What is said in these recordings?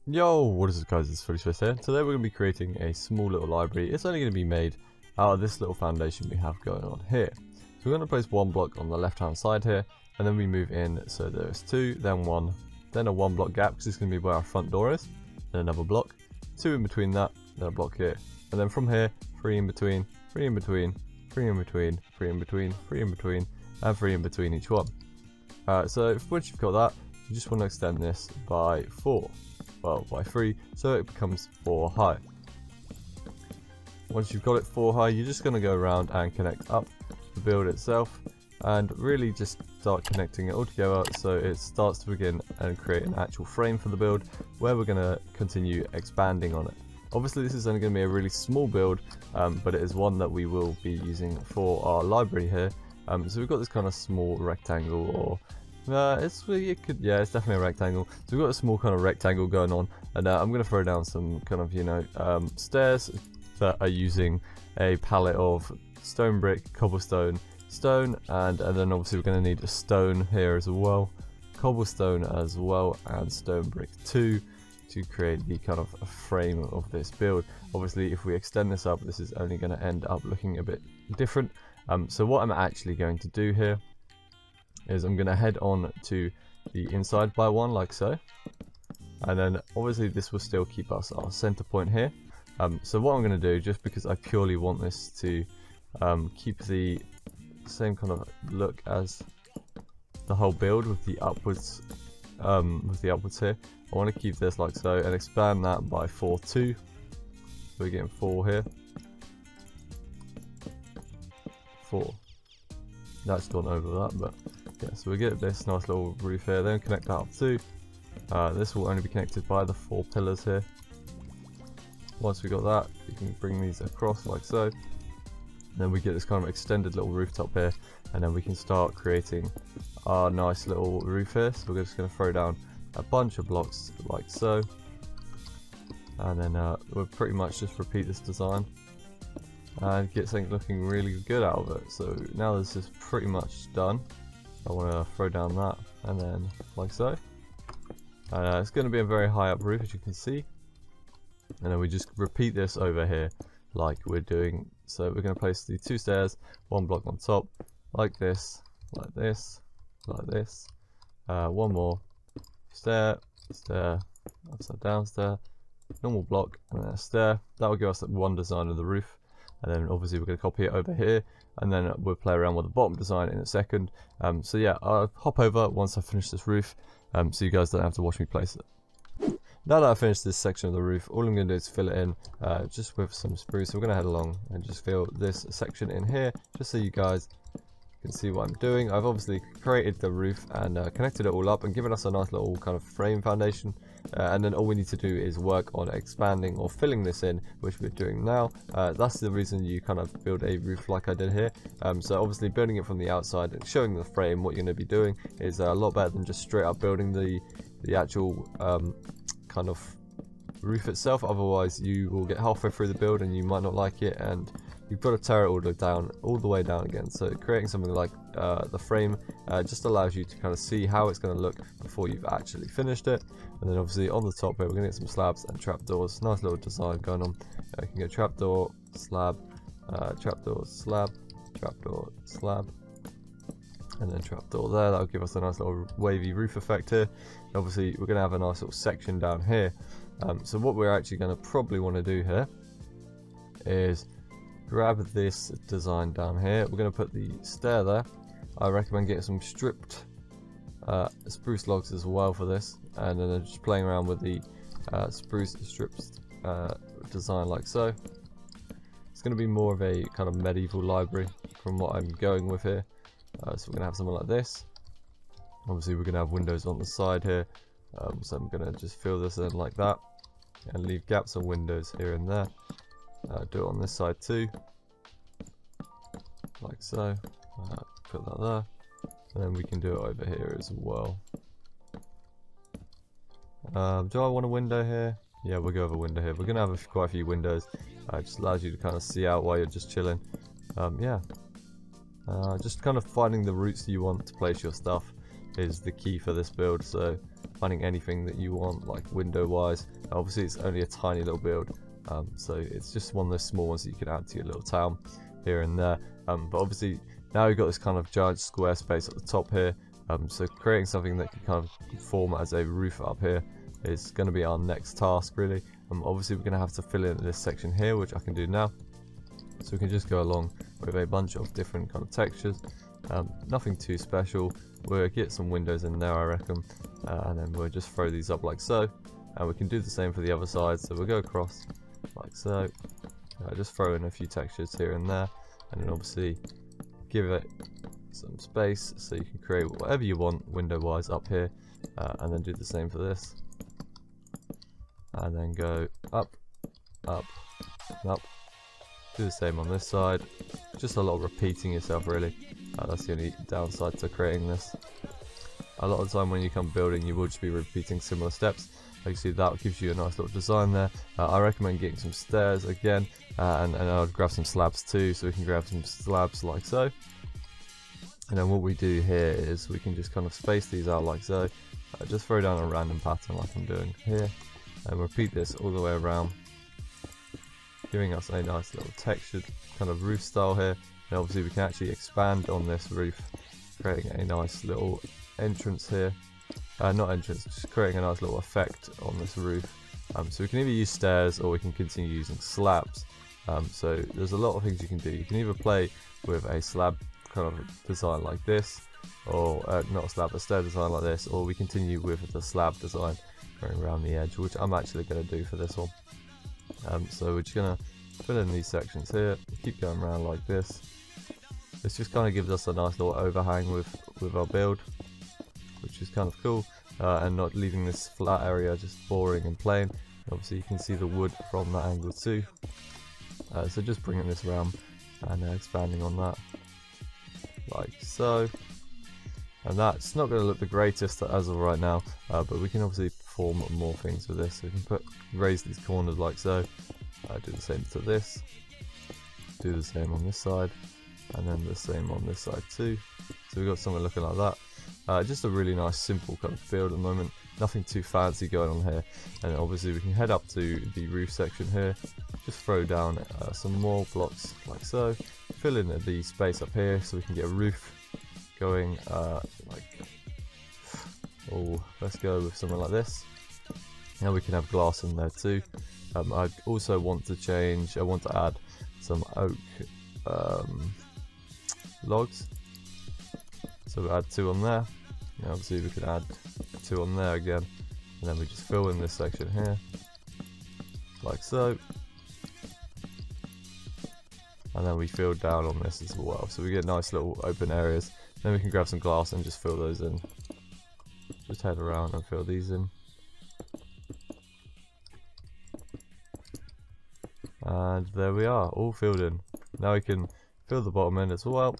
Yo, what is it guys, it's Fullyspaced here. Today we're going to be creating a small little library. It's only going to be made out of this little foundation we have going on here. So we're going to place one block on the left hand side here, and then we move in, so there's two, then one, then a 1 block gap, because it's going to be where our front door is, then another block, 2 in between that, then a block here, and then from here, 3 in between, 3 in between, 3 in between, 3 in between, 3 in between, and 3 in between each one. So once you've got that, you just want to extend this by 4. Well, by 3, so it becomes 4 high. Once you've got it 4 high, you're just going to go around and connect up the build itself and really just start connecting it all together so it starts to begin and create an actual frame for the build where we're going to continue expanding on it. Obviously this is only going to be a really small build, but it is one that we will be using for our library here. So we've got this kind of small rectangle, or it's definitely a rectangle. So we've got a small kind of rectangle going on, and I'm going to throw down some kind of stairs that are using a palette of stone brick, cobblestone, stone, and then obviously we're going to need a stone here as well, cobblestone as well, and stone brick too, to create the kind of a frame of this build. Obviously if we extend this up, this is only going to end up looking a bit different. So what I'm actually going to do here is I'm going to head on to the inside by 1 like so, and then obviously this will still keep us our center point here. So what I'm going to do, just because I purely want this to keep the same kind of look as the whole build with the upwards here, I want to keep this like so and expand that by 4 too. So we're getting 4 here, 4. That's gone over that, but yeah, so we get this nice little roof here, then connect that up too. This will only be connected by the 4 pillars here. Once we got that, you can bring these across like so. Then we get this kind of extended little rooftop here, and then we can start creating our nice little roof here. So we're just going to throw down a bunch of blocks like so, and then we'll pretty much just repeat this design and get something looking really good out of it. So now this is pretty much done. I want to throw down that, and then like so. It's going to be a very high up roof, as you can see, and then we just repeat this over here like we're doing. So we're going to place the 2 stairs, 1 block on top, like this, like this, like this. 1 more stair, stair, upside down stair, normal block, and then a stair. That will give us one design of the roof. And then obviously we're going to copy it over here, and then we'll play around with the bottom design in a second. So yeah, I'll hop over once I finish this roof, so you guys don't have to watch me place it. Now that I've finished this section of the roof, all I'm going to do is fill it in just with some spruce. So we're going to head along and just fill this section in here, just so you guys can see what I'm doing. I've obviously created the roof and connected it all up and given us a nice little kind of frame foundation. And then all we need to do is work on expanding or filling this in, which we're doing now. That's the reason you kind of build a roof like I did here. So obviously building it from the outside and showing the frame what you're going to be doing is a lot better than just straight up building the actual kind of roof itself. Otherwise you will get halfway through the build and you might not like it, and you've got to tear it all the way down again. So creating something like the frame just allows you to kind of see how it's going to look before you've actually finished it. And then obviously on the top here we're going to get some slabs and trapdoors. Nice little design going on. You can get trapdoor, slab, trapdoor, slab, trapdoor, slab, and then trapdoor there. That'll give us a nice little wavy roof effect here. And obviously we're going to have a nice little section down here. So what we're actually going to probably want to do here is grab this design down here. We're going to put the stair there. I recommend getting some stripped spruce logs as well for this, and then just playing around with the spruce strips design like so. It's going to be more of a kind of medieval library from what I'm going with here. So we're going to have something like this. Obviously we're going to have windows on the side here, so I'm going to just fill this in like that and leave gaps on windows here and there. Do it on this side too, like so. Put that there, and then we can do it over here as well. Do I want a window here? Yeah, we'll go over window here. We're gonna have quite a few windows. Just allows you to kind of see out while you're just chilling. Yeah, just kind of finding the routes you want to place your stuff. is the key for this build. So finding anything that you want, like window wise. Obviously it's only a tiny little build, so it's just one of those small ones that you can add to your little town here and there. But obviously now we've got this kind of giant square space at the top here, so creating something that can kind of form as a roof up here is going to be our next task really. Obviously we're going to have to fill in this section here, which I can do now. So we can just go along with a bunch of different kind of textures, nothing too special. We'll get some windows in there I reckon, and then we'll just throw these up like so, and we can do the same for the other side. So we'll go across like so, just throw in a few textures here and there, and then obviously give it some space so you can create whatever you want window wise up here, and then do the same for this, and then go up, up, up. Do the same on this side. Just a lot of repeating yourself really. That's the only downside to creating this. A lot of the time when you come building, you will just be repeating similar steps. Like you see, that gives you a nice little design there. I recommend getting some stairs again, and I'll grab some slabs too, so we can grab some slabs like so. And then what we do here is we can just kind of space these out like so. Just throw down a random pattern like I'm doing here, and repeat this all the way around, giving us a nice little textured kind of roof style here. And obviously we can actually expand on this roof, creating a nice little entrance here. Not entrance, just creating a nice little effect on this roof. So we can either use stairs or we can continue using slabs. So there's a lot of things you can do. You can either play with a slab kind of design like this, or not a slab, a stair design like this, or we continue with the slab design going around the edge, which I'm actually going to do for this one. So we're just going to fill in these sections here, keep going around like this. This just kind of gives us a nice little overhang with our build, which is kind of cool, and not leaving this flat area just boring and plain. Obviously you can see the wood from that angle too, so just bringing this around and expanding on that like so. And that's not going to look the greatest as of right now, but we can obviously perform more things with this. So we can raise these corners like so, do the same to this, do the same on this side, and then the same on this side too. So we've got something looking like that. Just a really nice simple kind of build at the moment, nothing too fancy going on here. And obviously we can head up to the roof section here, just throw down some more blocks like so, fill in the space up here so we can get a roof going like, oh, let's go with something like this. Now we can have glass in there too. I also want to add some oak logs, so we'll add 2 on there. Now obviously we can add 2 on there again, and then we just fill in this section here like so, and then we fill down on this as well, so we get nice little open areas. Then we can grab some glass and just fill those in. Just head around and fill these in. And there we are, all filled in. Now we can fill the bottom end as well.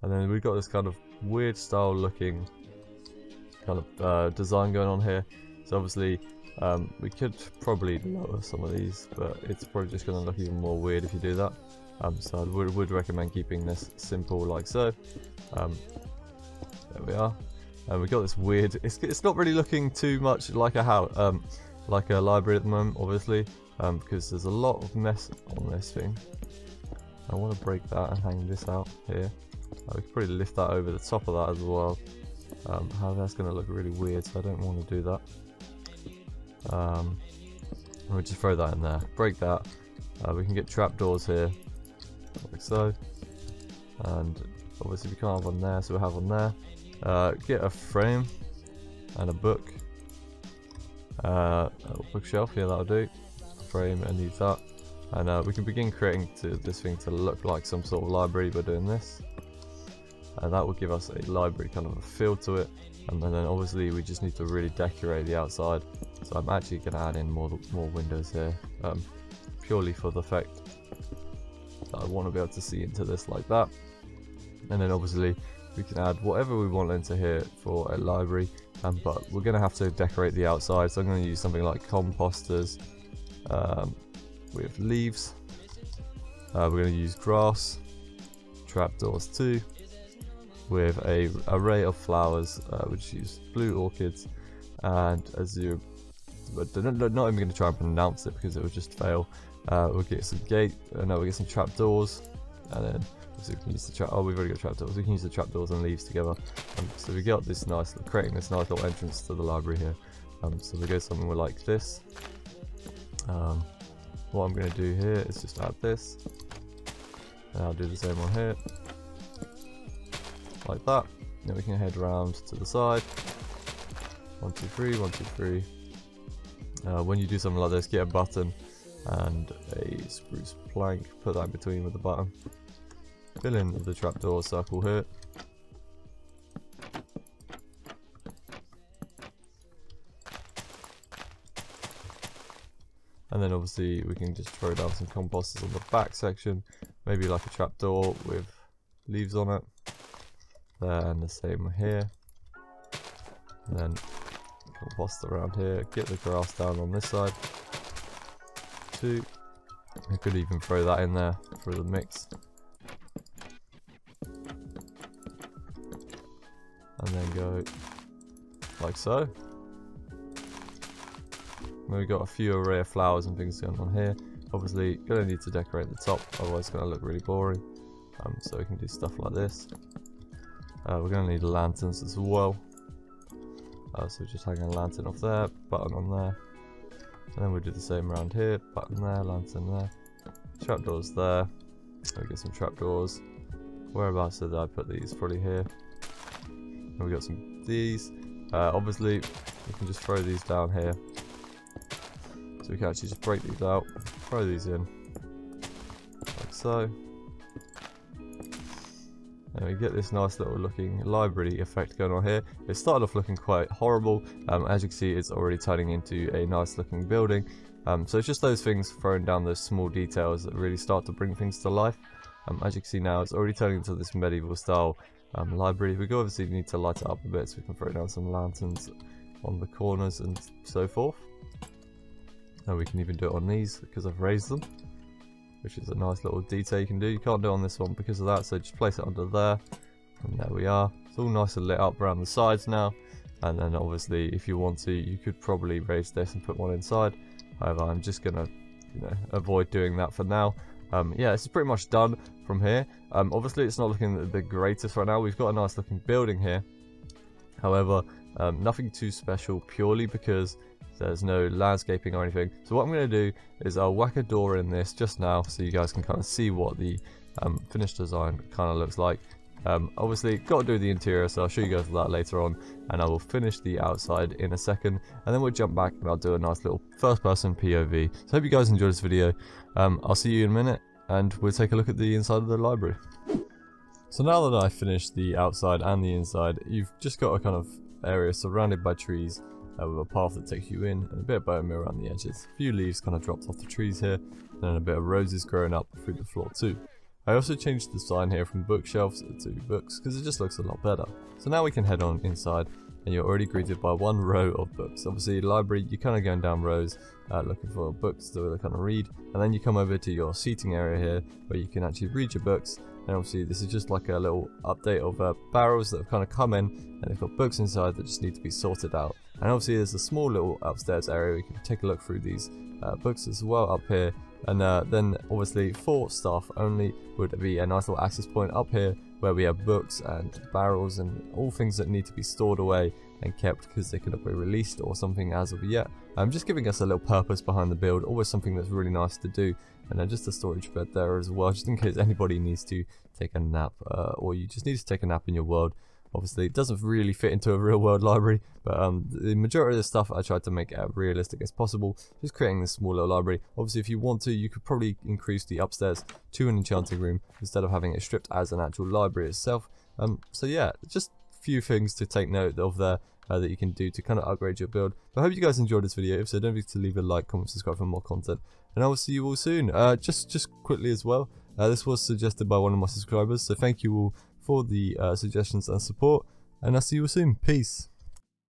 And then we've got this kind of weird style looking kind of design going on here. So obviously we could probably lower some of these, but it's probably just going to look even more weird if you do that. So I would recommend keeping this simple like so. There we are. And we've got this weird, it's not really looking too much like a house, like a library at the moment, obviously, because there's a lot of mess on this thing. I want to break that and hang this out here. We could probably lift that over the top of that as well. However, that's going to look really weird, so I don't want to do that. We'll just throw that in there, break that. We can get trapdoors here, like so. And obviously we can't have one there, so we'll have one there. Get a frame and a book, a bookshelf, yeah, that'll do. Frame and use that, and we can begin creating this thing to look like some sort of library by doing this, and that will give us a library kind of a feel to it. And then obviously we just need to really decorate the outside, so I'm actually going to add in more windows here, purely for the fact that I want to be able to see into this like that. And then obviously we can add whatever we want into here for a library, but we're going to have to decorate the outside, so I'm going to use something like composters with leaves, We're going to use grass, trapdoors too, with a array of flowers, which use blue orchids, and azure. But not even going to try and pronounce it because it would just fail. We'll get some we'll get some trapdoors, and then we can use the we've already got trapdoors. We can use the trapdoors and leaves together. So we got this creating this nice little entrance to the library here. So we go something like this. What I'm going to do here is just add this, and I'll do the same one here, like that. Then we can head around to the side. 1, 2, 3, 1, 2, 3. When you do something like this, get a button and a spruce plank, put that in between with the button. Fill in the trapdoor circle here. And then obviously we can just throw down some composters on the back section, maybe like a trapdoor with leaves on it. Then the same here. And then compost around here, get the grass down on this side. 2. I could even throw that in there for the mix. And then go like so. Then we got a few array of flowers and things going on here. Obviously, gonna need to decorate the top, otherwise it's gonna look really boring. So we can do stuff like this. We're gonna need lanterns as well. So just hang a lantern off there, button on there. And then we'll do the same around here, button there, lantern there. Trapdoors there. So we get some trapdoors. Whereabouts did I put these? Probably here. And we got some these. Obviously, you can just throw these down here. So we can actually just break these out, throw these in, like so. And we get this nice little looking library effect going on here. It started off looking quite horrible. As you can see, it's already turning into a nice looking building. So it's just those things thrown down, those small details that really start to bring things to life. As you can see now, it's already turning into this medieval style library. We obviously need to light it up a bit, so we can throw down some lanterns on the corners and so forth. And we can even do it on these because I've raised them, which is a nice little detail you can do. You can't do it on this one because of that, so just place it under there, and there we are. It's all nice and lit up around the sides now. And then obviously, if you want to, you could probably raise this and put one inside. However, I'm just gonna, avoid doing that for now. Yeah, this is pretty much done from here. Obviously, it's not looking the greatest right now. We've got a nice looking building here. However, nothing too special, purely because there's no landscaping or anything. So what I'm going to do is I'll whack a door in this just now, so you guys can kind of see what the finished design kind of looks like. Obviously, got to do the interior, so I'll show you guys that later on, and I will finish the outside in a second, and then we'll jump back and I'll do a nice little first-person POV. So I hope you guys enjoyed this video. I'll see you in a minute, and we'll take a look at the inside of the library. So now that I've finished the outside and the inside, you've just got a kind of area surrounded by trees, with a path that takes you in, and a bit of bone meal around the edges. A few leaves kind of dropped off the trees here, and then a bit of roses growing up through the floor too. I also changed the sign here from bookshelves to books because it just looks a lot better. So now we can head on inside, and you're already greeted by one row of books. Obviously, library, you're kind of going down rows looking for books to kind of read, and then you come over to your seating area here where you can actually read your books. And obviously this is just like a little update of barrels that have kind of come in, and they've got books inside that just need to be sorted out. And obviously there's a small little upstairs area where you can take a look through these books as well up here. And then obviously for staff only would be a nice little access point up here where we have books and barrels and all things that need to be stored away and kept because they cannot be released or something as of yet. Just giving us a little purpose behind the build, always something that's really nice to do. And then just a storage bed there as well, just in case anybody needs to take a nap or you just need to take a nap in your world. Obviously it doesn't really fit into a real world library, but the majority of the stuff I tried to make as realistic as possible, just creating this small little library. Obviously if you want to, you could probably increase the upstairs to an enchanting room instead of having it stripped as an actual library itself. So yeah, just a few things to take note of there that you can do to kind of upgrade your build. But I hope you guys enjoyed this video. If so, don't forget to leave a like, comment, subscribe for more content, and I will see you all soon. Just quickly as well, this was suggested by one of my subscribers, so thank you all for the suggestions and support, and I'll see you all soon. Peace.